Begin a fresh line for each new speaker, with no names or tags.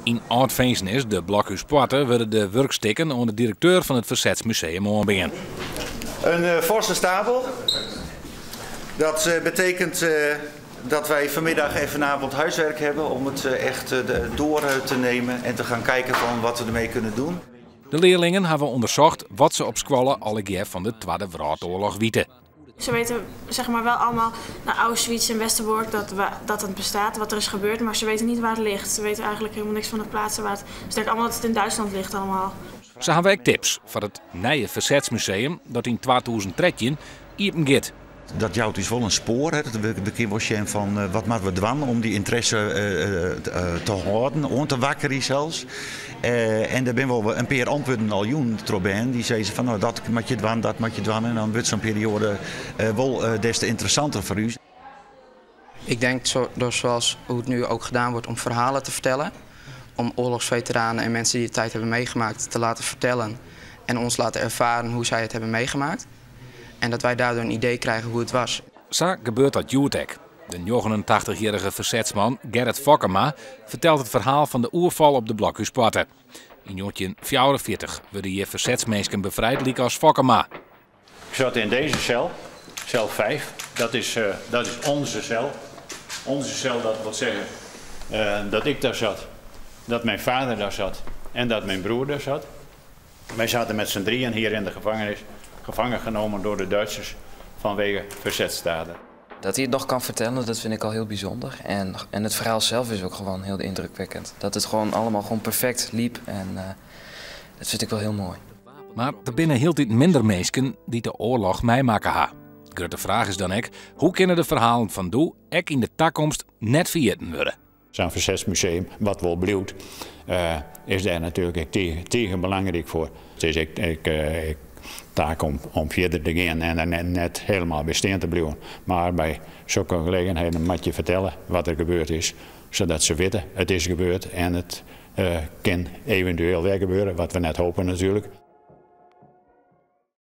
In Oud-Feensnis, de Blokhuis Poorten, werden de werkstukken onder de directeur van het Verzetsmuseum aanbingen.
Een forse stapel. Dat betekent dat wij vanmiddag en vanavond huiswerk hebben om het echt door te nemen en te gaan kijken van wat we ermee kunnen doen.
De leerlingen hebben onderzocht wat ze op scholen al een keer van de Tweede Wereldoorlog weten.
Ze weten zeg maar wel allemaal naar Auschwitz en Westerbork dat het bestaat, wat er is gebeurd, maar ze weten niet waar het ligt. Ze weten eigenlijk helemaal niks van de plaatsen waar het... Ze denken allemaal dat het in Duitsland ligt allemaal.
Ze hebben ook tips voor het nieuwe Verzetsmuseum dat in 2013 open gaat.
Dat jouwt dus wel een spoor, hè? Dat we kunnen zien van wat moeten we doen om die interesse te houden, aan te wakkeren zelfs. En daar ben wel een paar antwoorden al jaren troben. Die zeiden van nou, dat moet je doen, dat moet je doen. En dan wordt zo'n periode wel des te interessanter voor u.
Ik denk zoals hoe het nu ook gedaan wordt om verhalen te vertellen. Om oorlogsveteranen en mensen die de tijd hebben meegemaakt te laten vertellen. En ons laten ervaren hoe zij het hebben meegemaakt. En dat wij daardoor een idee krijgen hoe het was.
Zo gebeurt dat Jutek. De 89-jarige verzetsman Gerrit Fokkema vertelt het verhaal van de oerval op de Blokhuis Poorten. In 1944 werden hier verzetsmensen bevrijd, liek als Fokkema.
Ik zat in deze cel, cel 5. Dat is onze cel. Onze cel, dat wil zeggen dat ik daar zat, dat mijn vader daar zat en dat mijn broer daar zat. Wij zaten met z'n drieën hier in de gevangenis, gevangen genomen door de Duitsers vanwege verzetsdaden.
Dat hij het nog kan vertellen, dat vind ik al heel bijzonder. En het verhaal zelf is ook gewoon heel indrukwekkend. Dat het gewoon allemaal gewoon perfect liep en dat vind ik wel heel mooi.
Maar er binnen heel dit minder mensen die de oorlog meemaken ha. De grote vraag is dan ook, hoe kunnen de verhalen van Doe ook in de toekomst net vergeten worden?
Zo'n verzetsmuseum, wat wel blijft, is daar natuurlijk tegen belangrijk voor. Het is ik taak om verder te gaan en net helemaal bestaan te blijven. Maar bij zulke gelegenheden moet je vertellen wat er gebeurd is, zodat ze weten het is gebeurd en het kan eventueel weer gebeuren, wat we net hopen natuurlijk.